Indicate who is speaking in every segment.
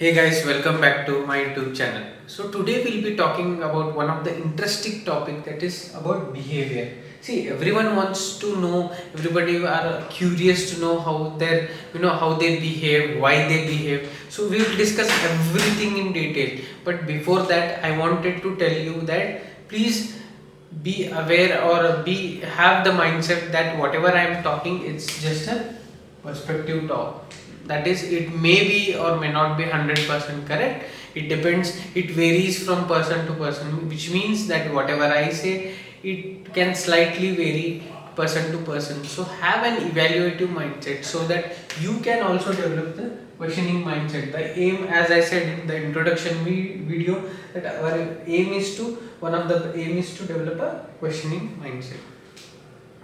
Speaker 1: Hey guys, welcome back to my YouTube channel. So today we'll be talking about one of the interesting topic, that is about behavior. See, everyone wants to know, everybody are curious to know how their, how they behave, why they behave. So we will discuss everything in detail. But before that, I wanted to tell you that please be aware or be have the mindset that whatever I am talking, it's just a perspective talk. That is, it may be or may not be 100% correct. It depends, it varies from person to person, which means that whatever I say, it can slightly vary person to person. So have an evaluative mindset so that you can also develop the questioning mindset. The aim, as I said in the introduction video, that our aim is to one of the aim is to develop a questioning mindset.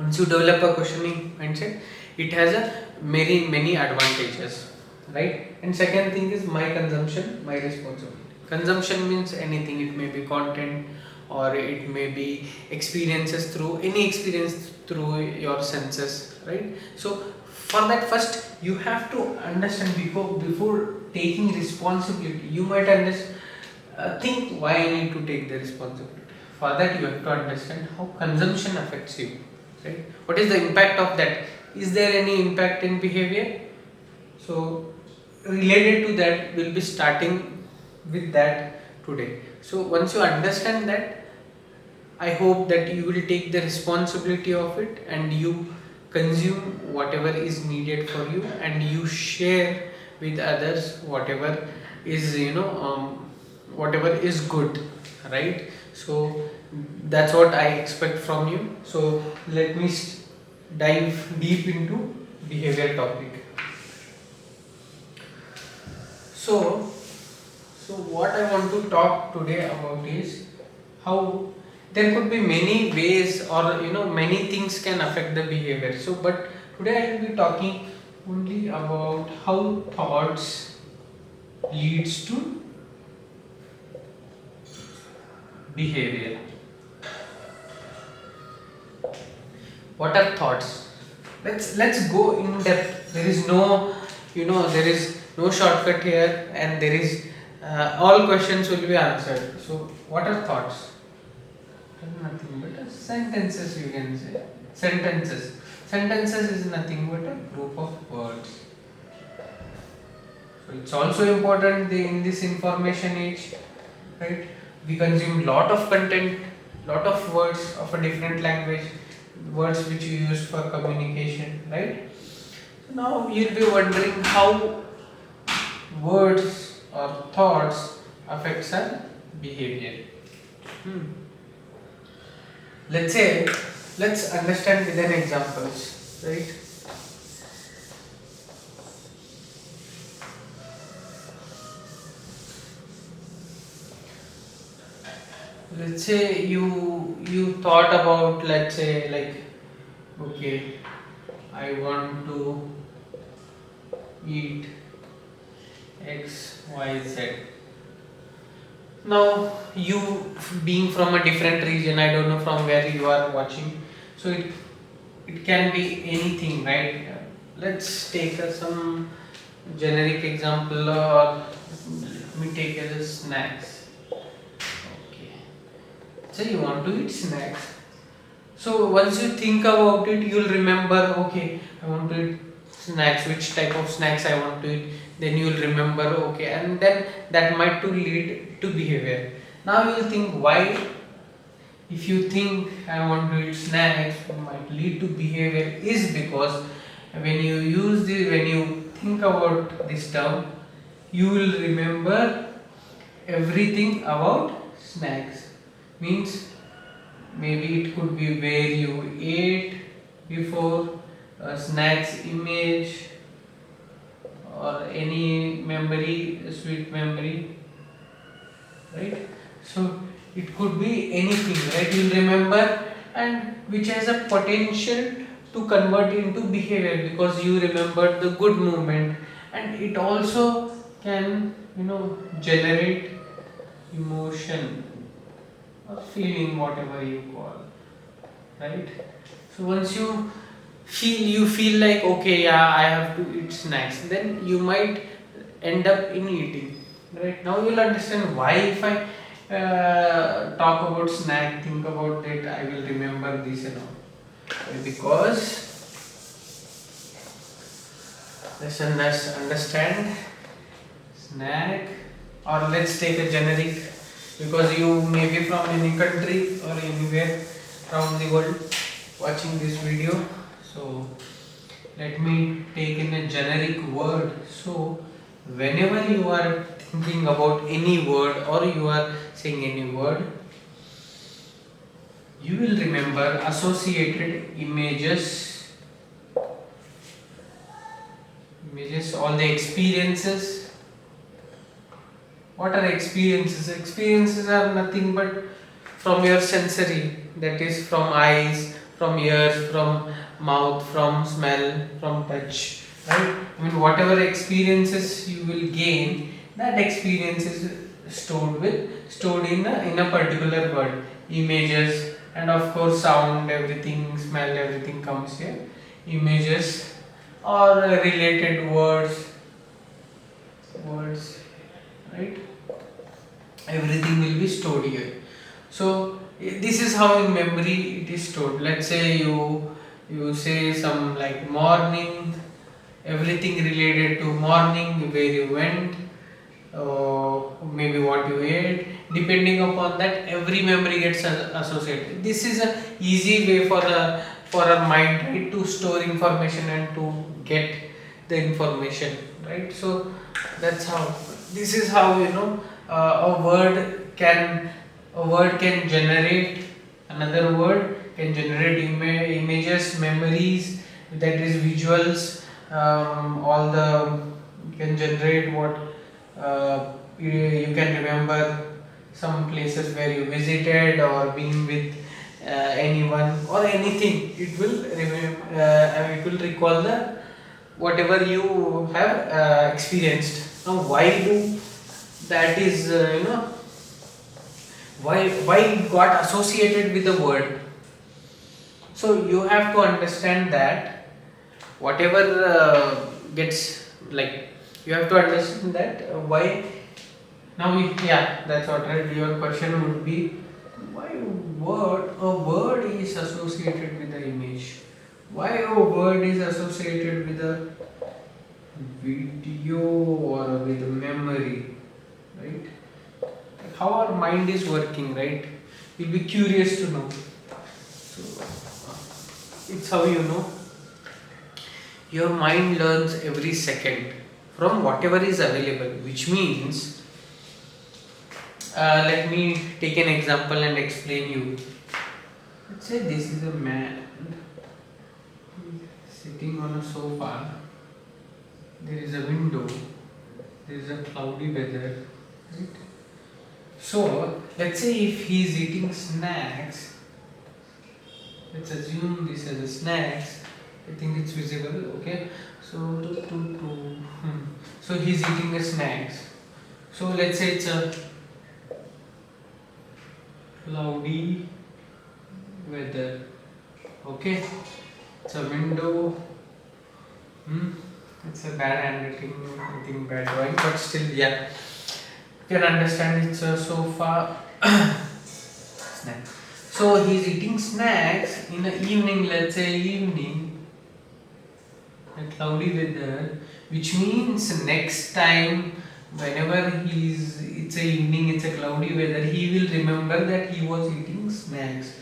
Speaker 1: Once you develop a questioning mindset, it has a many advantages, right? And second thing is my consumption, my responsibility. Consumption means anything. It may be content, or it may be experiences, through any experience through your senses, right? So for that, first you have to understand, before taking responsibility, you might understand, think why I need to take the responsibility. For that, you have to understand how consumption affects you, right? What is the impact of that? Is there any impact in behavior? So related to that, we'll be starting with that today. So once you understand that, I hope that you will take the responsibility of it and you consume whatever is needed for you, and you share with others whatever is, whatever is good, right? So that's what I expect from you. So let me dive deep into behavior topic. So, so what I want to talk today about is how there could be many ways, or many things can affect the behavior. So but today I will be talking only about how thoughts leads to behavior. What are thoughts? Let's go in depth. There is no, there is no shortcut here, and there is all questions will be answered. So what are thoughts? Nothing but sentences, you can say. Sentences is nothing but a group of words. So it's also important in this information age, right? We consume lot of content, lot of words of a different language, words which you use for communication, right? So now you'll be wondering how words or thoughts affects our behavior. Let's say, let's understand with an examples, right? Let's say you thought about, let's say, like, okay, I want to eat XYZ. Now you, being from a different region, I don't know from where you are watching, so it can be anything, right? Let's take some generic example, or let me take as snacks. Okay, so you want to eat snacks. So once you think about it, you'll remember, okay, I want to eat snacks, which type of snacks I want to eat. Then you'll remember, okay, and then that might to lead to behavior. Now you'll think why. If you think I want to eat snacks, it might lead to behavior, is because when you think about this term, you will remember everything about snacks. Means maybe it could be where you ate before, snacks image, or any memory, sweet memory, right? So it could be anything, right? You'll remember, and which has a potential to convert into behavior because you remember the good movement, and it also can, generate emotion or feeling, whatever you call, right? So once you feel like, okay, yeah, I have to eat snacks, then you might end up in eating. Right now you'll understand why if I talk about snack, think about it, I will remember this and all. Because let's understand snack, or let's take a generic, because you may be from any country or anywhere around the world watching this video. So let me take in a generic word. So whenever you are thinking about any word or you are saying any word, you will remember associated images, all the experiences. What are experiences? Experiences are nothing but from your sensory, that is from eyes, from ears, from mouth, from smell, from touch, right? I mean, whatever experiences you will gain, that experience is stored in a particular word. Images, and of course sound, everything, smell, everything comes here. Images or related words, right? Everything will be stored here. So this is how in memory it is stored. Let's say you say some like morning, everything related to morning, where you went, maybe what you ate. Depending upon that, every memory gets associated. This is a easy way for our mind, right, to store information and to get the information, right? So that's how. This is how a word can generate another word, can generate images, memories, that is visuals, all the can generate what you can remember some places where you visited or been with anyone or anything. It will it will recall the whatever you have experienced. Now why do that is why it got associated with the word? So you have to understand that whatever gets, like, you have to understand that why. Now yeah, that's what, right? Your question would be, why a word is associated with the image, why a word is associated with a video or with a memory, right? Like how our mind is working, right? You'll be curious to know. So it's how your mind learns every second from whatever is available, which means let me take an example and explain you. Let's say this is a man sitting on a sofa, there is a window, there is a cloudy weather, right? So let's say if he is eating snacks, let's assume this as a snacks. I think it's visible, okay? So so he's eating a snacks. So let's say it's a cloudy weather, okay? It's a window. It's a bad handwriting, I think bad drawing, but still, yeah, you can understand. It's a sofa. Snack. So he's eating snacks in the evening, let's say evening, a cloudy weather, which means next time whenever it's a evening, it's a cloudy weather, he will remember that he was eating snacks.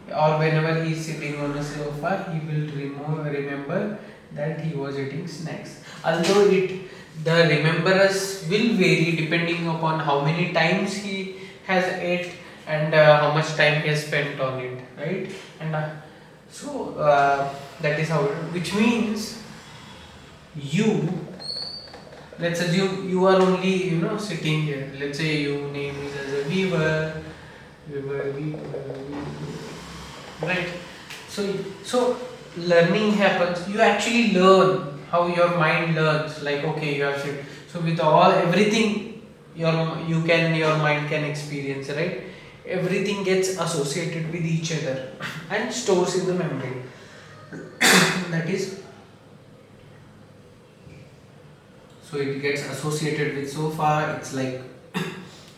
Speaker 1: Or whenever he is sitting on a sofa, he will remember that he was eating snacks. Although the remembrance will vary depending upon how many times he has ate and how much time he has spent on it, right? And that is how it, which means let's assume you are only sitting here. Let's say you name is as a viewer, right? So learning happens. You actually learn how your mind learns. Like, okay, you have sit. So with everything your mind can experience, right? Everything gets associated with each other and stores in the memory. That is, so it gets associated with sofa. It's like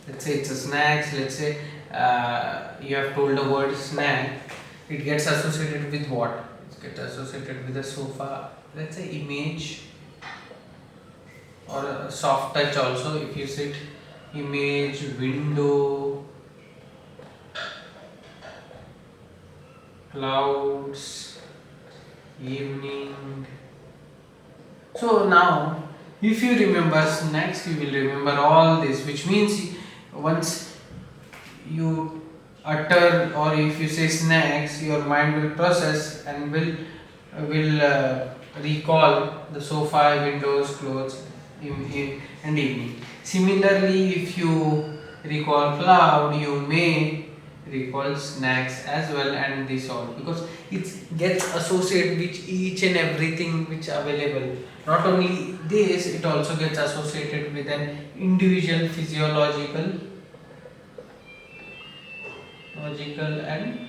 Speaker 1: let's say it's a snacks. Let's say you have told the word snack. It gets associated with what? It gets associated with a sofa. Let's say image or a soft touch also. If you sit image, window, clouds, evening. So now, if you remember snacks, you will remember all this, which means once you utter or if you say snacks, your mind will process and will recall the sofa, windows, clothes, and evening. Similarly, if you recall cloud, you may recall snacks as well, and this all, because it gets associated with each and everything which available. Not only this, it also gets associated with an individual physiological, logical and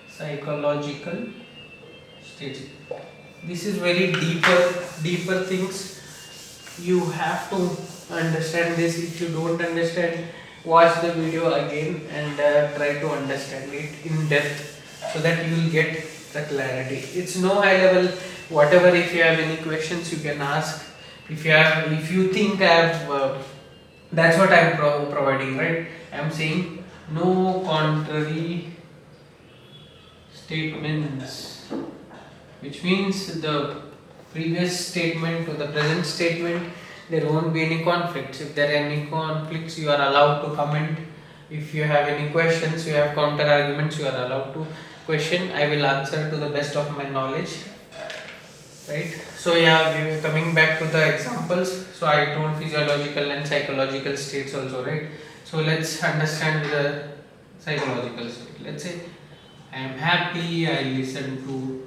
Speaker 1: psychological states. This is very deeper things. You have to understand this. If you don't understand, watch the video again and try to understand it in depth, so that you will get the clarity. It's no high level. Whatever, if you have any questions, you can ask. If you think I have, that's what I'm providing, right? I'm saying no contrary statements, which means the previous statement to the present statement, there won't be any conflicts. If there are any conflicts, you are allowed to comment. If you have any questions, you have counter arguments, you are allowed to question. I will answer to the best of my knowledge, right? So yeah, we were coming back to the examples. So I told physiological and psychological states also, right? So let's understand the psychological state. Let's say I am happy, I listen to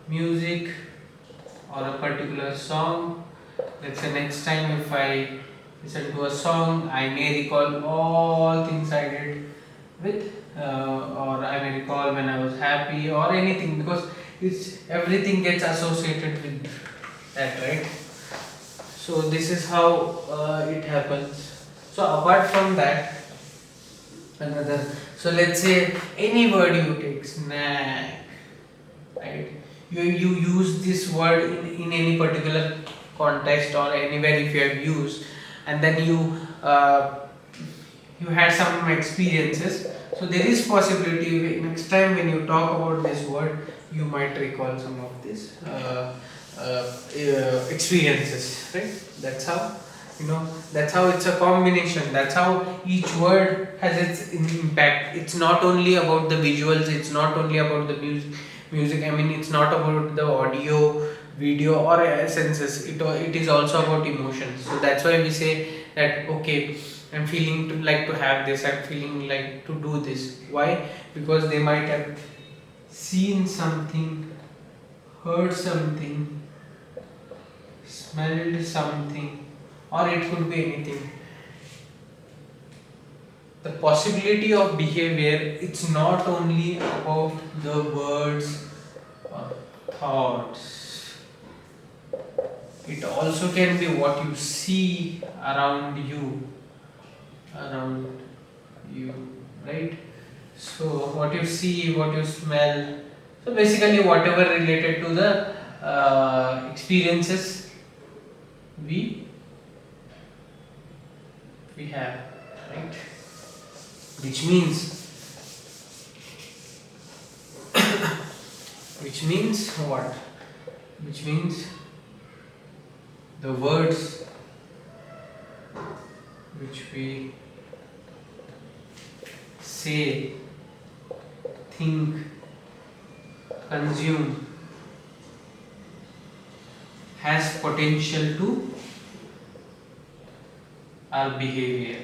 Speaker 1: music or a particular song. Let's say next time if I listen to a song, I may recall all things I did with, or I may recall when I was happy or anything, because everything gets associated with that, right? So this is how it happens. So apart from that, another. So let's say any word you take, snack, right? You use this word in any particular context or anywhere if you have used, and then you had some experiences. So there is possibility next time when you talk about this word, you might recall some of these experiences, right? That's how, that's how it's a combination. That's how each word has its impact. It's not only about the visuals, it's not only about the music. I mean, it's not about the audio, video or senses. It is also about emotions. So that's why we say that, okay, I'm feeling to like to have this, I'm feeling like to do this. Why? Because they might have seen something, heard something, smelled something, or it could be anything. The possibility of behavior, it's not only about the words or thoughts. It also can be what you see around you, right? So what you see, what you smell. So basically whatever related to the experiences we have, right? Which means what? Which means the words which we say, think, consume has potential to our behavior.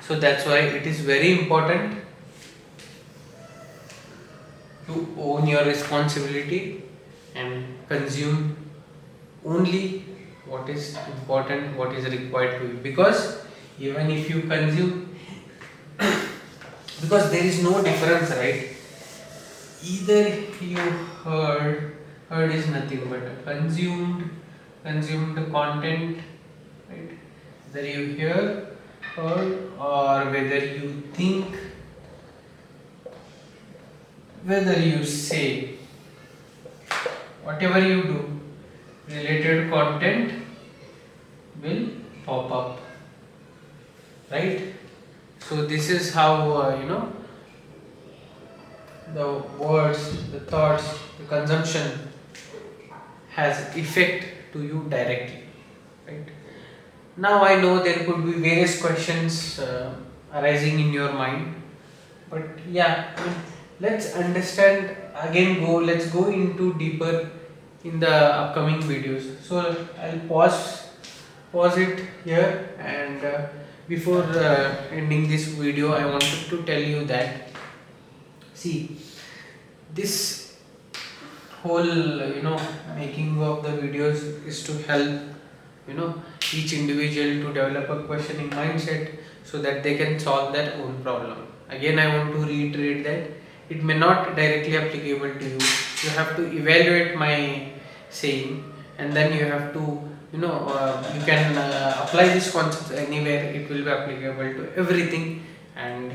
Speaker 1: So that's why it is very important to own your responsibility and consume only what is important, what is required to you. Because even if you consume, because there is no difference, right? Either you heard heard is nothing but consumed content, right? Whether you hear, heard, or whether you think, whether you say, whatever you do, related content will pop up, right? So this is how the words, the thoughts, the consumption has effect to you directly, right? Now I know there could be various questions arising in your mind, but yeah, let's understand again. Let's go into deeper in the upcoming videos. So I'll pause it here, and before ending this video, I wanted to tell you that, see, this whole making of the videos is to help each individual to develop a questioning mindset so that they can solve their own problem. Again, I want to reiterate that it may not directly applicable to you. You have to evaluate my saying, and then you have to you can apply this concept anywhere. It will be applicable to everything, and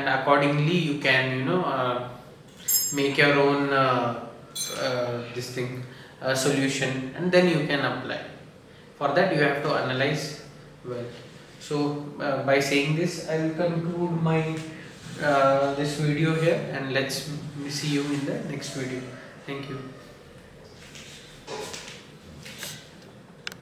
Speaker 1: accordingly you can make your own this thing solution, and then you can apply. For that you have to analyze well. So by saying this, I will conclude my this video here, and let's see you in the next video. Thank you.